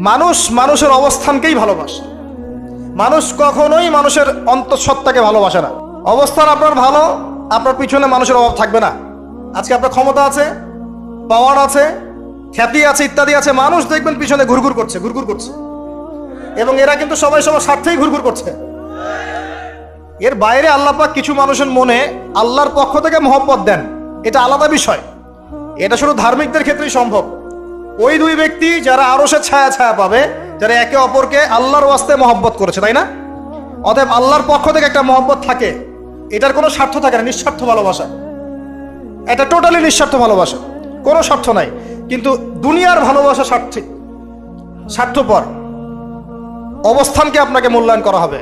মানুষ মানুষের অবস্থানকেই ভালোবাসে। মানুষ কখনোই মানুষের অন্তঃসত্ত্বাকে ভালোবাসে না। অবস্থান আপনার ভালো, আপনার পিছনে মানুষের অভাব থাকবে না। আজকে আপনার ক্ষমতা আছে, পাওয়ার আছে, খ্যাতি আছে, ইত্যাদি আছে, মানুষ দেখবেন পিছনে ঘুরঘুর করছে, ঘুরঘুর করছে, এবং এরা কিন্তু সবাই সবার স্বার্থেই ঘুরঘুর করছে। এর বাইরে আল্লাহ পাক কিছু মানুষের মনে আল্লাহর পক্ষ থেকে মহব্বত দেন, এটা আলাদা বিষয়। এটা শুধু ধার্মিকদের ক্ষেত্রেই সম্ভব। ওই দুই ব্যক্তি যারা আরশের ছায়া ছায়া পাবে, যারা একে অপরকে আল্লাহর ওয়াস্তে মহব্বত করেছে, তাই না? অতএব আল্লাহর পক্ষ থেকে একটা মহব্বত থাকে, এটার কোনো স্বার্থ থাকে না, নিঃস্বার্থ ভালোবাসা। এটা টোটালি নিঃস্বার্থ ভালোবাসা, কোনো স্বার্থ নাই। কিন্তু দুনিয়ার ভালোবাসা স্বার্থপর। অবস্থানকে আপনাকে মূল্যায়ন করা হবে।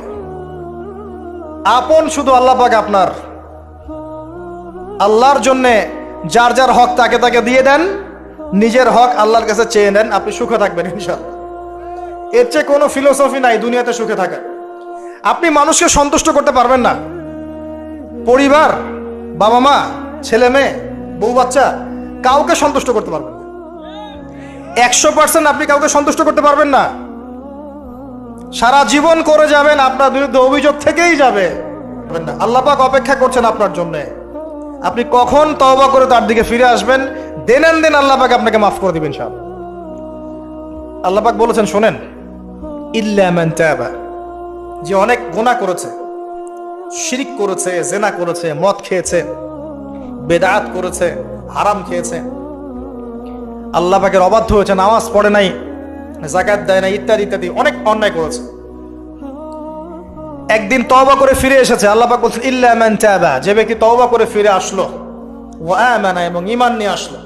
আপন শুধু আল্লাহ পাক আপনার। আল্লাহর জন্যে যার যার হক তাকে তাকে দিয়ে দেন, নিজের হক আল্লাহর কাছে চেয়ে নেন, আপনি সুখে থাকবেন ইনশাআল্লাহ। এর চেয়ে কোনো ফিলোসফি নাই দুনিয়াতে সুখে থাকা। আপনি মানুষকে সন্তুষ্ট করতে পারবেন না। পরিবার, বাবা মা, ছেলে মেয়ে, বউ বাচ্চা, কাউকে সন্তুষ্ট করতে পারবেন না। 100% আপনি কাউকে সন্তুষ্ট করতে পারবেন না। সারা জীবন করে যাবেন, আপনার বিরুদ্ধে অভিযোগ থেকেই যাবে। আল্লাহ পাক অপেক্ষা করছেন আপনার জন্য। আপনি কখন তওবা করে তার দিকে ফিরে আসবেন, দেন আল্লাহ পাক আপনাকে মাফ করে দিবেন ইনশাআল্লাহ। আল্লাহ পাক বলেছেন, শোনেন, ইল্লা মান তাবা, যে অনেক গুনাহ করেছে, শিরক করেছে, জিনা করেছে, মদ খেয়েছে, বেদাত করেছে, হারাম খেয়েছে, আল্লাহ পাকের অবাধ্য হয়েছে, নামাজ পড়ে নাই, যাকাত দেয় না, ইত্যাদি ইত্যাদি অনেক অন্যায় করেছে, একদিন তওবা করে ফিরে এসেছে। আল্লাহ পাক বলছেন, ইল্লা মান তাবা, যে ব্যক্তি তওবা করে ফিরে আসলো, ওয়া আমানা, এবং ঈমান নিয়ে আসলো,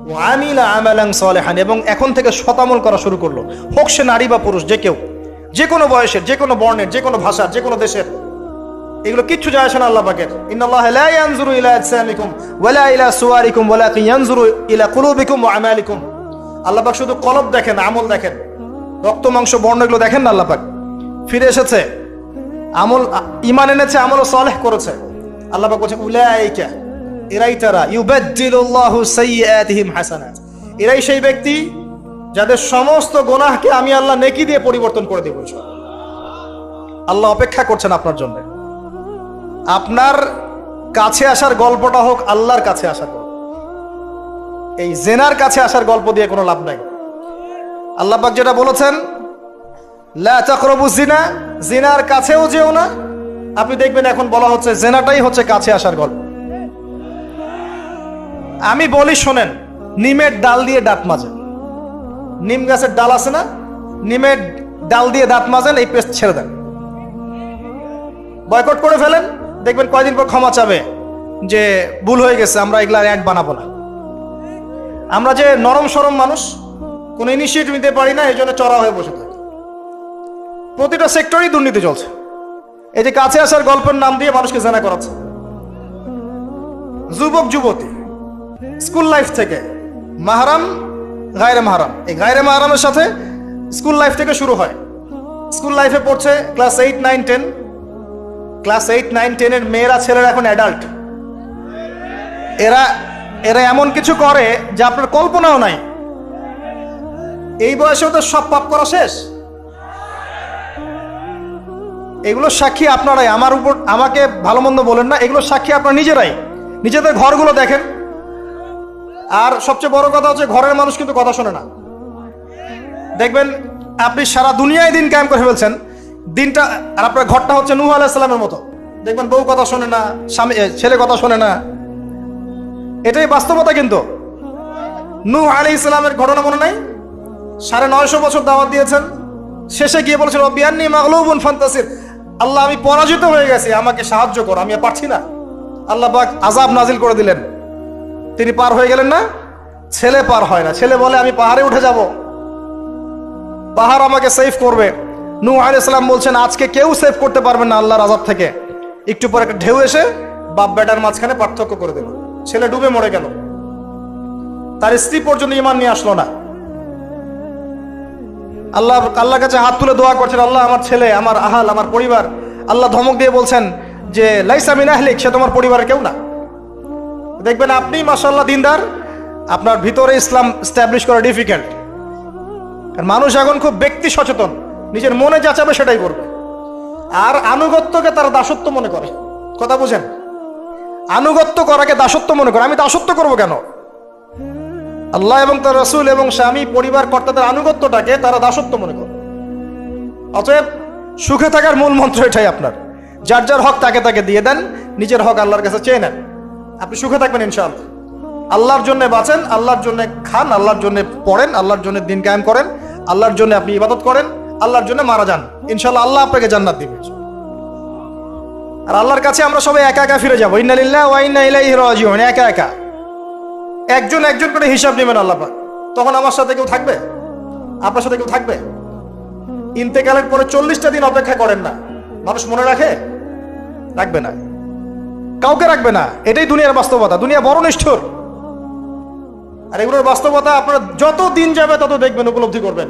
ওয়া আমিলা আমালান সালিহান, এবং এখন থেকে সৎ আমল করা শুরু করলো, হোক সে নারী বা পুরুষ, যে কেউ, যে কোনো বয়সের, যে কোনো বর্ণের, যে কোনো ভাষার, যে কোনো দেশের, এগুলো কিচ্ছু যায় আসে না আল্লাহ পাকের। ইন্নাল্লাহা লা ইয়ানজুরু ইলা আজসামিকুম ওয়ালা ইলা সুওয়ারিকুম ওয়ালাকিন ইয়ানজুরু ইলা কুলুবিকুম ওয়া আমালিকুম। আল্লাহ পাক শুধু কলব দেখেন, আমল দেখেন, রক্ত মাংস বর্ণ এগুলো দেখেন না। আল্লাহ পাক ফিরে এসেছে, আমল, ঈমান এনেছে, আমল সালেহ করেছে। আল্লাহ পাক বলেন, উলাইকা, এরাই তারা, ইউবাদদিলুল্লাহু সাইয়্যাতিহিম হাসানাত, এরাই সেই ব্যক্তি যাদের সমস্ত গুনাহকে আমি আল্লাহ নেকি দিয়ে পরিবর্তন করে দেব। আল্লাহ অপেক্ষা করছেন আপনার জন্য। আপনার কাছে আসার গল্পটা হোক আল্লাহর কাছে আসার গল্প। এই জেনার কাছে আসার গল্প দিয়ে কোনো লাভ নাই। আল্লাহ পাক যেটা বলেছেন, লা তাকরাবু জিনা, জিনার কাছেও যেও না। আপনি দেখবেন এখন বলা হচ্ছে জেনাটাই হচ্ছে কাছে আসার গল্প। আমি বলি শোনেন, নিমের ডাল দিয়ে দাঁত মাজেন, নিম গাছের ডাল আছে না, নিমের ডাল দিয়ে দাঁত মাজেন, এই পেস্ট ছেড়ে দেন, বয়কট করে ফেলেন, দেখবেন কয়দিন পর ক্ষমা চাবে যে ভুল হয়ে গেছে, আমরা এগুলা অ্যাড বানাবো না। আমরা যে নরম সরম মানুষ, কোনো ইনিশিয়েটিভ নিতে পারি না, এই জন্য চড়া হয়ে বসে থাকি। প্রতিটা সেক্টরেই দুর্নীতি চলছে। এই যে কাছে আসার গল্পের নাম দিয়ে মানুষকে জানা করাচ্ছে। যুবক যুবতী স্কুল লাইফ থেকে মাহরাম, গায়রে মাহরাম, এই গায়রে মাহরামের সাথে স্কুল লাইফ থেকে শুরু হয়। স্কুল লাইফে পড়ছে ক্লাস 8, 9, 10। ক্লাস 8, 9, 10 এর মেয়েরা, ছেলেরা এখন অ্যাডাল্ট। এরা এমন কিছু করে যে আপনার কল্পনাও নাই। এই বয়সেও তো সব পাপ করা শেষ। এগুলো সাক্ষী আপনারাই, আমার উপর আমাকে ভালো মন্দ বলেন না, এগুলো সাক্ষী আপনারা নিজেরাই। নিজেদের ঘরগুলো দেখেন। আর সবচেয়ে বড় কথা হচ্ছে, ঘরের মানুষ কিন্তু কথা শোনে না। দেখবেন আপনি সারা দুনিয়ায় দিন কায়েম করে ফেলছেন, দিনটা, আর আপনার ঘরটা হচ্ছে নূহ আলাইহিস সালামের মতো। দেখবেন বউ কথা শোনে না, স্বামী, ছেলে কথা শোনে না। এটাই বাস্তবতা। কিন্তু নূহ আলাইহিস সালামের ঘটনা মনে নাই? 950 বছর দাওয়াত দিয়েছেন, শেষে গিয়ে বলেছেন, রব্বি আন্নী মাগলুবুন ফান্তাসির, আল্লাহ আমি পরাজিত হয়ে গেছি, আমাকে সাহায্য করো, আমি আর পারছি না। আল্লাহ পাক আযাব নাজিল করে দিলেন, তিনি পার হয়ে গেলেন না। ছেলে পার হয় না, ছেলে বলে আমি পাহাড়ে উঠে যাব, পাহাড় আমাকে সেভ করবে। নূহ আলাইহিস সালাম বলছেন, আজকে কেউ সেভ করতে পারবেন না আল্লাহর আযাব থেকে। একটু পরে একটা ঢেউ এসে বাপ বেটার মাঝখানে পার্থক্য করে দিল, ছেলে ডুবে মরে গেল। তার স্ত্রী পর্যন্ত ঈমান নিয়ে আসলো না। আল্লাহর কাছে হাত তুলে দোয়া করছেন, আল্লাহ আমার ছেলে, আমার আহাল, আমার পরিবার। আল্লাহ ধমক দিয়ে বলছেন যে লাইসা মিন আহলিক, সে তোমার পরিবারের কেউ না। দেখবেন আপনি মাশাআল্লাহ দিনদার, আপনার ভিতরে ইসলাম এস্টাবলিশ করা ডিফিকাল্ট। কারণ মানুষ এখন খুব ব্যক্তি সচেতন, নিজের মনে যা চাবে সেটাই করবে। আর আনুগত্যকে তারা দাসত্ব মনে করে। কথা বুঝেন? আনুগত্য করাকে দাসত্ব মনে করে। আমি দাসত্ব করব কেন? আল্লাহ এবং তার রাসূল এবং স্বামী পরিবার কর্তাদের আনুগত্যটাকে তারা দাসত্ব মনে করে। অতএব সুখে থাকার মূল মন্ত্র এটাই আপনার, যার যার হক তাকে তাকে দিয়ে দেন, নিজের হক আল্লাহর কাছে চেয়ে নেন, আপনি সুখে থাকবেন ইনশাআল্লাহ। আল্লাহর জন্য বাঁচেন, আল্লাহর জন্য খান, আল্লাহর জন্য পড়েন, আল্লাহর জন্য দিন কায়েম করেন, আল্লাহর জন্য আপনি ইবাদত করেন, আল্লাহর জন্য মারা যান, ইনশাআল্লাহ আল্লাহ আপনাকে জান্নাত দিবেন। আর আল্লাহর কাছে আমরা সবাই একা একা ফিরে যাবো। ইন্না লিল্লাহি ওয়া ইন্না ইলাইহি রাজিউন। একা একা একজন একজন করে হিসাব নেবেন আল্লাহ পাক। তখন আমার সাথে কেউ থাকবে? আপনার সাথে কেউ থাকবে? ইন্তেকালের পরে 40টা দিন অপেক্ষা করেন না, মানুষ মনে রাখে? রাখবে না, কাউকে রাখবে না। এটাই দুনিয়ার বাস্তবতা। দুনিয়া বড় নিষ্ঠুর। আর এগুলোর বাস্তবতা আপনারা যত দিন যাবে তত দেখবেন, উপলব্ধি করবেন।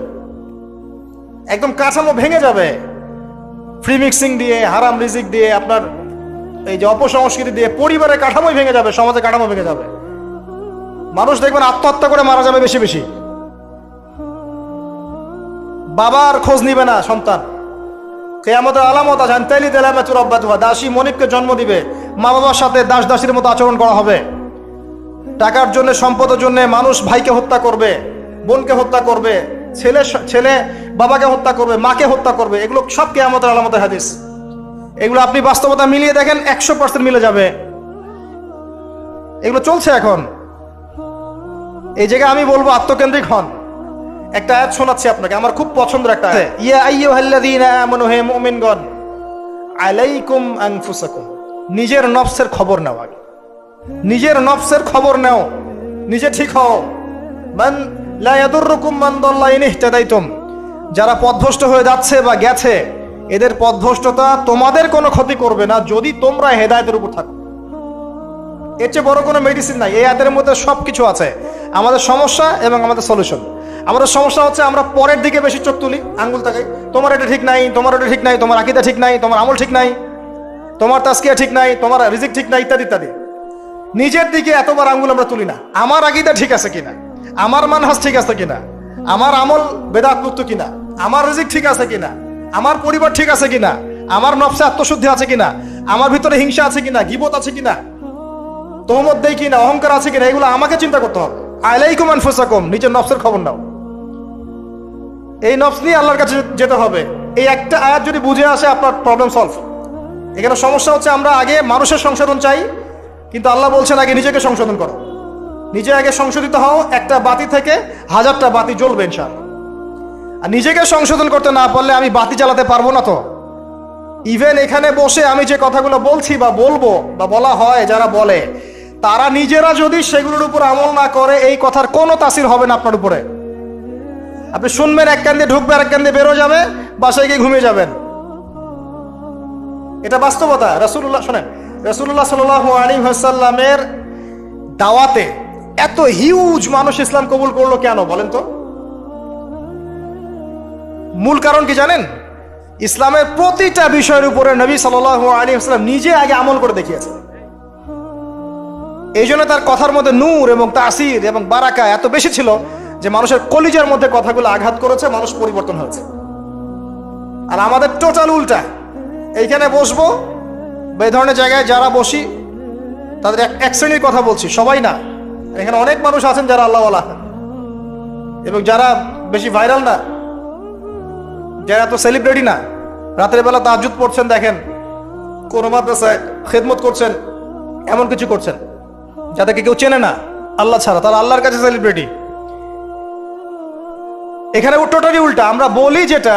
একদম কাঠামো ভেঙে যাবে, ফ্রি মিক্সিং দিয়ে, হারাম রিজিক দিয়ে, আপনার এই যে অপসংস্কৃতি দিয়ে পরিবারের কাঠামোই ভেঙে যাবে, সমাজের কাঠামো ভেঙে যাবে। মানুষ দেখবেন আত্মহত্যা করে মারা যাবে বেশি বেশি। বাবার খোঁজ নিবে না সন্তান। কিয়ামতের আলামত আছে, আনতালি দালামাতু রাব্বাতুহা। দাসী মনিবকে জন্ম দিবে, মা বাবার সাথে দাস দাসীর মতো আচরণ করা হবে। টাকার জন্য, সম্পদের জন্য মানুষ ভাইকে হত্যা করবে, বোনকে হত্যা করবে, ছেলে ছেলে বাবাকে হত্যা করবে, মাকে হত্যা করবে। এগুলো সব কিয়ামতের আলামতের হাদিস। এগুলো আপনি বাস্তবতা মিলিয়ে দেখেন, 100% মিলে যাবে। এগুলো চলছে এখন। এই জায়গায় আমি বলবো আত্মকেন্দ্রিক হন। একটা আয়াত শোনাচ্ছি আপনাকে, আমার খুব পছন্দের একটা আয়াত। ইয়া আইয়ুহাল্লাযীনা আমানু, হে মুমিনগণ, আলাইকুম আনফুসাকুম। নিজের নফসের খবর নাও আগে। নিজের নফসের খবর নাও, নিজে ঠিক হও। মান লা ইয়াদুররুকুম মান দাল্লা ইন ইহতাদাইতুম। যারা পথভ্রষ্ট হয়ে যাচ্ছে বা গেছে, এদের পথভ্রষ্টতা তোমাদের কোনো ক্ষতি করবে না যদি তোমরা হেদায়েতের উপর থাকো। এর চেয়ে বড় কোনো মেডিসিন নাই। এই আয়াতের মধ্যে সবকিছু আছে, আমাদের সমস্যা এবং আমাদের সলিউশন। আমাদের সমস্যা হচ্ছে আমরা পরের দিকে বেশি চোখ তুলি, আঙ্গুল তাকাই, তোমার এটা ঠিক নাই, তোমার এটা ঠিক নাই, তোমার আকীদা ঠিক নাই, তোমার আমল ঠিক নাই, তোমার তাজকিয়া ঠিক নাই, তোমার রিজিক ঠিক নাই, ইত্যাদি ইত্যাদি। নিজের দিকে এতবার আঙ্গুল আমরা তুলি না। আমার আকীদা ঠিক আছে কিনা, আমার মানহাজ ঠিক আছে কিনা, আমার আমল বেদাত মুক্ত কিনা, আমার রিজিক ঠিক আছে কিনা, আমার পরিবার ঠিক আছে কিনা, আমার নফসে আত্মশুদ্ধি আছে কিনা, আমার ভিতরে হিংসা আছে কিনা, গীবত আছে কিনা, তোহমত দেই কিনা, অহংকার আছে কিনা, এগুলো আমাকে চিন্তা করতে হবে। আলাইকুম আনফুসাকুম, নিজের নফসের খবর নাও। এই নফস নিয়ে আল্লাহর কাছে যেতে হবে। এই একটা আয়াত যদি বুঝে আসে, আপনার প্রবলেম সলভ। এখানে সমস্যা হচ্ছে আমরা আগে মানুষের সংশোধন চাই, কিন্তু আল্লাহ বলছেন আগে নিজেকে সংশোধন করো। নিজে আগে সংশোধিত হও, একটা বাতি থেকে 1000টা বাতি জ্বলবে ইনশাআল্লাহ। আর নিজেকে সংশোধন করতে না পারলে আমি বাতি জ্বালাতে পারবো না। তো ইভেন এখানে বসে আমি যে কথাগুলো বলছি বা বলবো বা বলা হয়, যারা বলে, তারা নিজেরা যদি সেগুলোর উপর আমল না করে, এই কথার কোনো তাসির হবে না আপনার উপরে। আপনি শুনবেন, এক কান দিয়ে ঢুকবে, আর এক কান দিয়ে বেরো যাবে, বাসায় গিয়ে ঘুমিয়ে যাবেন। এটা বাস্তবতা। রাসূলুল্লাহ, শোনেন, রাসূলুল্লাহ সাল্লাল্লাহু আলাইহি ওয়াসাল্লামের দাওয়াতে এত হিউজ মানুষ ইসলাম কবুল করলো কেন বলেন তো? মূল কারণ কি জানেন? ইসলামের প্রতিটা বিষয়ের উপরে নবী সাল্লাল্লাহু আলাইহি ওয়াসাল্লাম নিজে আগে আমল করে দেখিয়েছেন। এই জন্য তার কথার মধ্যে নূর এবং তাসির এবং বারাকা এত বেশি ছিল যে মানুষের কলিজার মধ্যে কথাগুলো আঘাত করেছে, মানুষ পরিবর্তন হয়েছে। আর আমাদের টোটাল উল্টা। এইখানে বসবো, এই ধরনের জায়গায় যারা বসি তাদের এক শ্রেণীর কথা বলছি, সবাই না। এখানে অনেক মানুষ আছেন যারা আল্লাহওয়ালা এবং যারা বেশি ভাইরাল না, যারা এত সেলিব্রিটি না। রাতের বেলা তাহাজ্জুদ পড়ছেন, দেখেন কোন মাদ্রাসায় খেদমত করছেন, এমন কিছু করছেন যাদেরকে কেউ চেনে না আল্লাহ ছাড়া, তারা আল্লাহর কাছে সেলিব্রিটি। এখানে টোটালি উল্টা। আমরা বলি যেটা,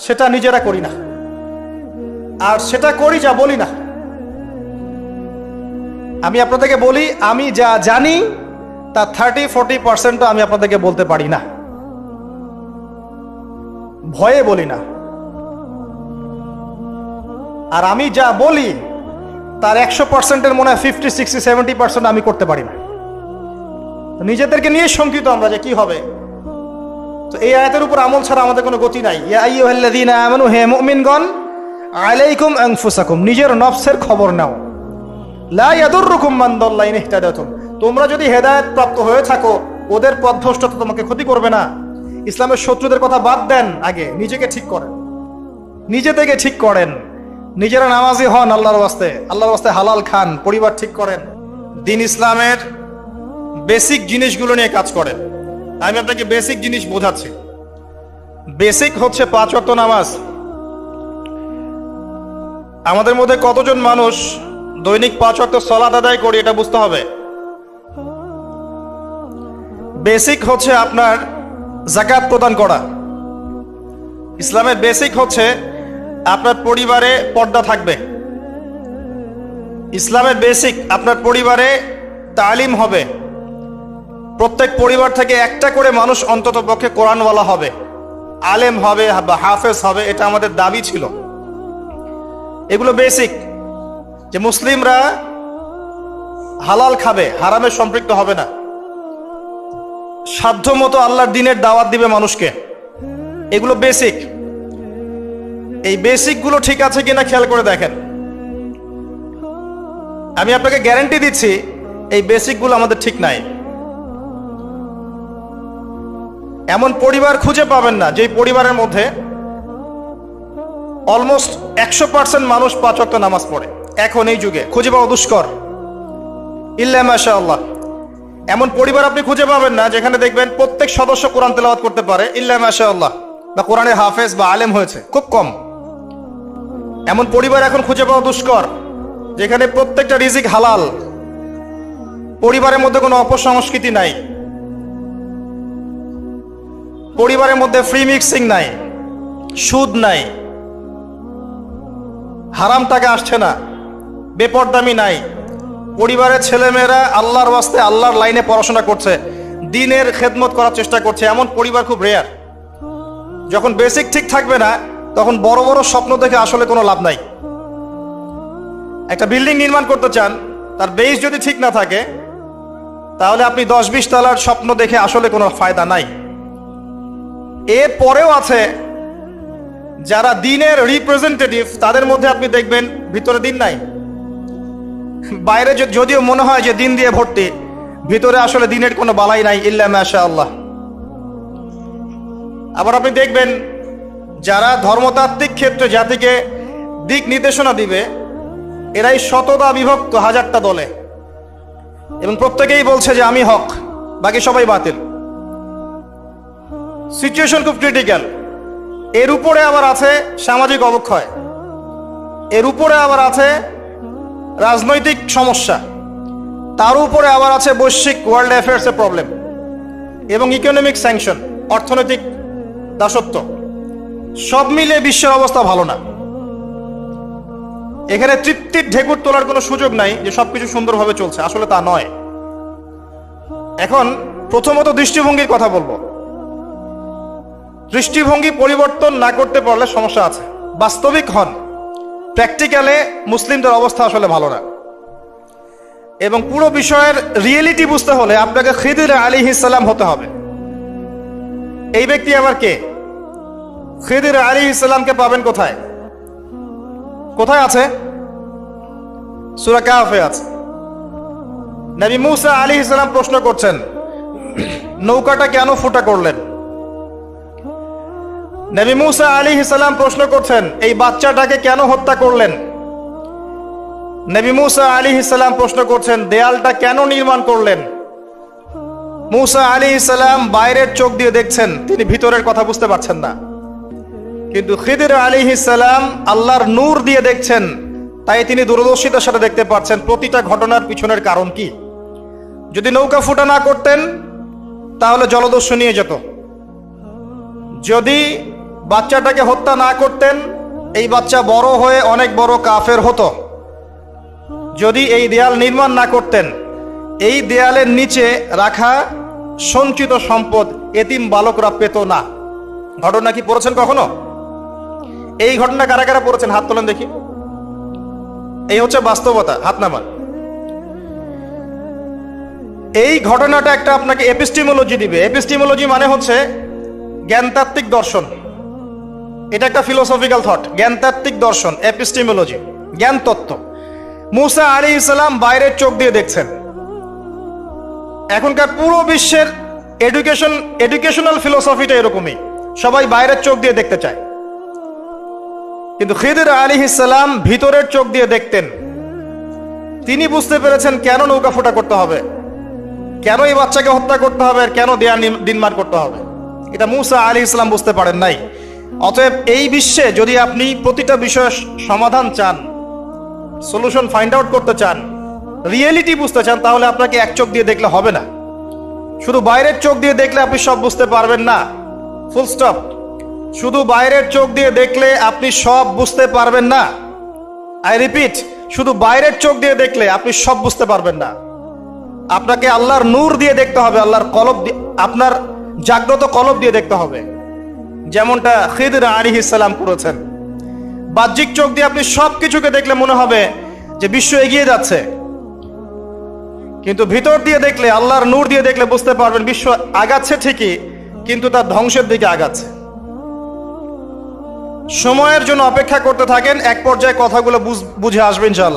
সেটা নিজেরা করি না, আর সেটা করি যা বলি না। আমি আপনাদেরকে বলি, আমি যা জানি তা 30-40% আমি আপনাদেরকে বলতে পারি না, ভয়ে বলি না। আর আমি যা বলি তার 100%-এর মনে হয় 50-60-70% আমি করতে পারি না। নিজেদেরকে নিয়ে শঙ্কিত আমরা যে কি হবে। তো এই আয়াতের উপর আমল ছাড়া আমাদের কোনো গতি নাই। ইয়া আইয়ুহাল্লাযীনা আমানু, হে মুমিনগণ, আলাইকুম আনফুসাকুম, নিজের নফসের খবর নাও। লা ইয়াদুররুকুম মান দাল্লা ইন ইহতাদাতুম। তোমরা যদি হেদায়েত প্রাপ্ত হয়ে থাকো, ওদের পথভ্রষ্টতা তোমাকে ক্ষতি করবে না। ইসলামের শত্রুদের কথা বাদ দেন, আগে নিজেকে ঠিক করেন, নিজে থেকে ঠিক করেন, নিজেরা নামাজি হন, আল্লাহর ওয়াস্তে হালাল খান, পরিবার ঠিক করেন, দিন ইসলামের বেসিক জিনিসগুলো নিয়ে কাজ করেন। আমি আপনাকে বেসিক জিনিস বোঝাচ্ছি। বেসিক হচ্ছে 5 ওয়াক্ত নামাজ। আমাদের মধ্যে কতজন মানুষ দৈনিক 5 ওয়াক্ত সালাত আদায় করি এটা বুঝতে হবে। বেসিক হচ্ছে আপনার যাকাত প্রদান করা। ইসলামের বেসিক হচ্ছে আপনার পরিবারে পর্দা থাকবে। ইসলামের বেসিক আপনার পরিবারে তালিম হবে। প্রত্যেক পরিবার থেকে একটা করে মানুষ অন্তত পক্ষে কোরআনওয়ালা হবে, আলেম হবে বা হাফেজ হবে, এটা আমাদের দাবি ছিল। এগুলো বেসিক, যে মুসলিমরা হালাল খাবে, হারামে সম্পৃক্ত হবে না, সাধ্য মতো আল্লাহর দ্বীনের দাওয়াত দিবে মানুষকে। এগুলো বেসিক। এই বেসিকগুলো ঠিক আছে কিনা খেয়াল করে দেখেন। আমি আপনাকে গ্যারান্টি দিচ্ছি এই বেসিকগুলো আমাদের ঠিক নাই। এমন পরিবার খুঁজে পাবেন না যে পরিবারের মধ্যে অলমোস্ট 100% মানুষ 5 ওয়াক্ত নামাজ পড়ে। এখন এই যুগে খুঁজে পাওয়া দুষ্কর, ইল্লা মাশাআল্লাহ। এমন পরিবার আপনি খুঁজে পাবেন না যেখানে দেখবেন প্রত্যেক সদস্য কোরআন তেলাওয়াত করতে পারে, ইল্লা মাশাআল্লাহ, বা কোরআনের হাফেজ বা আলেম হয়েছে, খুব কম। এমন পরিবার এখন খুঁজে পাওয়া দুষ্কর যেখানে প্রত্যেকটা রিজিক হালাল, পরিবারের মধ্যে কোনো অপসংস্কৃতি নাই, পরিবারের মধ্যে ফ্রি মিক্সিং নাই, সুদ নাই, হারাম টাকা আসছে না, বেপরদামি নাই। পরিবারের ছেলেমেয়েরা আল্লাহর ওয়াস্তে আল্লাহর লাইনে পড়াশোনা করছে, দ্বীনের খেদমত করার চেষ্টা করছে। এমন পরিবার খুব রেয়ার। যখন বেসিক ঠিক থাকবে না তখন বড় বড় স্বপ্ন দেখে আসলে কোনো লাভ নাই। একটা বিল্ডিং নির্মাণ করতে চান, তার বেস যদি ঠিক না থাকে তাহলে আপনি 10-20 তলার স্বপ্ন দেখে আসলে কোনো ফায়দা নাই। এর পরেও আছে যারা দ্বীনের রিপ্রেজেন্টেটিভ, তাদের মধ্যে আপনি দেখবেন ভিতরে দ্বীন নাই। বাইরে যদিও মনে হয় যে দ্বীন দিয়ে ভর্তি, ভিতরে আসলে দ্বীনের কোনো বালাই নাই, ইল্লা মাশাআল্লাহ। আবার আপনি দেখবেন যারা ধর্মতাত্ত্বিক ক্ষেত্রে জাতিকে দিক নির্দেশনা দিবে, এরাই শতটা বিভক্ত 1000টা দলে, এবং প্রত্যেকেই বলছে যে আমি হক, বাকি সবাই বাতিল। সিচুয়েশন খুব ক্রিটিক্যাল। এর উপরে আবার আছে সামাজিক অবক্ষয়, এর উপরে আবার আছে রাজনৈতিক সমস্যা, তার উপরে আবার আছে বৈশ্বিক ওয়ার্ল্ড অ্যাফেয়ার্সের প্রবলেম এবং ইকোনমিক স্যাংশন, অর্থনৈতিক দাসত্ব। সব মিলে বিশ্বের অবস্থা ভালো না। এখানে তৃপ্তির ঢেকুর তোলার কোনো সুযোগ নাই যে সবকিছু সুন্দরভাবে চলছে, আসলে তা নয়। এখন প্রথমত দৃষ্টিভঙ্গির কথা বলবো। দৃষ্টিভঙ্গি পরিবর্তন না করতে পারলে সমস্যা আছে। বাস্তবিক হন, প্র্যাকটিক্যালে মুসলিমদের অবস্থা আসলে ভালো না। এবং পুরো বিষয়ের রিয়েলিটি বুঝতে হলে আপনাকে খিদির আলাইহিস সালাম হতে হবে। এই ব্যক্তি আবার কে? খিদির আলাইহিস সালামকে পাবেন কোথায়? কোথায় আছে? সূরা কাহফে আছে। নবী মুসা আলাইহিস সালাম প্রশ্ন করছেন, নৌকাটা কেন ফুটা করলেন? নবী মুসা আলাইহিস সালাম প্রশ্ন করছেন, এই বাচ্চাটাকে কেন হত্যা করলেন? নবী মুসা আলাইহিস সালাম প্রশ্ন করছেন, দেয়ালটা কেন নির্মাণ করলেন? মুসা আলাইহিস সালাম বাইরের চোখ দিয়ে দেখছেন, তিনি ভিতরের কথা বুঝতে পারছেন না। কিন্তু খিদির আলাইহিস সালাম আল্লাহর নূর দিয়ে দেখছেন, তাই তিনি দূরদর্শিতার সাথে দেখতে পাচ্ছেন প্রতিটা ঘটনার পিছনের কারণ কি। যদি নৌকা ফুটা না করতেন তাহলে জলদস্যু নিয়ে যেত। যদি বাচ্চাটাকে হত্যা না করতেন, এই বাচ্চা বড় হয়ে অনেক বড় কাফের হতো। যদি এই দেয়াল নির্মাণ না করতেন, এই দেয়ালের নিচে রাখা সঞ্চিত সম্পদ এতিম বালকরা পেত না। ঘটনা কি পড়েছেন কখনো? এই ঘটনা কারা কারা পড়েছেন? হাত তোলেন দেখি। এই হচ্ছে বাস্তবতা, হাত নামান। এই ঘটনাটা একটা আপনাকে এপিস্টিমোলজি দিবে। এপিস্টিমোলজি মানে হচ্ছে জ্ঞানতাত্ত্বিক দর্শন। এটা একটা ফিলোসফিক্যাল থট, জ্ঞানতাত্ত্বিক দর্শন, এপিস্টিমোলজি, জ্ঞান তত্ত্ব। মুসা আলাইহিস সালাম বাইরের চোখ দিয়ে দেখছেন। এখনকার পুরো বিশ্বের এডুকেশনাল ফিলোসফিটা এরকমই, সবাই বাইরের চোখ দিয়ে দেখতে চায়, কিন্তু খিদির আলাইহিস সালাম ভিতরের চোখ দিয়ে দেখতেন। তিনি বুঝতে পেরেছেন কেন নৌকা ফোটা করতে হবে, কেন এই বাচ্চাকে হত্যা করতে হবে, কেন দেয়া দিনমার করতে হবে। এটা মুসা আলাইহিস সালাম বুঝতে পারেন নাই। অতএব এই বিশ্বে যদি আপনি প্রতিটা বিষয়ের সমাধান চান, সলিউশন ফাইন্ড আউট করতে চান, রিয়েলিটি বুঝতে চান, তাহলে আপনাকে এক চোখ দিয়ে দেখলে হবে না। শুধু বাইরের চোখ দিয়ে দেখলে আপনি সব বুঝতে পারবেন না, ফুল স্টপ। শুধু বাইরের চোখ দিয়ে দেখলে আপনি সব বুঝতে পারবেন না। আই রিপিট, শুধু বাইরের চোখ দিয়ে দেখলে আপনি সব বুঝতে পারবেন না। আপনাকে আল্লাহর নূর দিয়ে দেখতে হবে, আল্লাহর কলব দিয়ে, আপনার জাগ্রত কলব দিয়ে দেখতে হবে, যেমনটা খিদির আলাইহিস সালাম করেছেন। বাহ্যিক চোখ দিয়ে আপনি সব কিছুকে দেখলে মনে হবে যে বিশ্ব এগিয়ে যাচ্ছে, কিন্তু ভিতর দিয়ে দেখলে, আল্লাহর নূর দিয়ে দেখলে বুঝতে পারবেন বিশ্ব আগাচ্ছে ঠিকই, কিন্তু তার ধ্বংসের দিকে আগাচ্ছে। সময়ের জন্য অপেক্ষা করতে থাকেন, এক পর্যায়ে কথাগুলো বুঝে আসবে ইনশাআল্লাহ।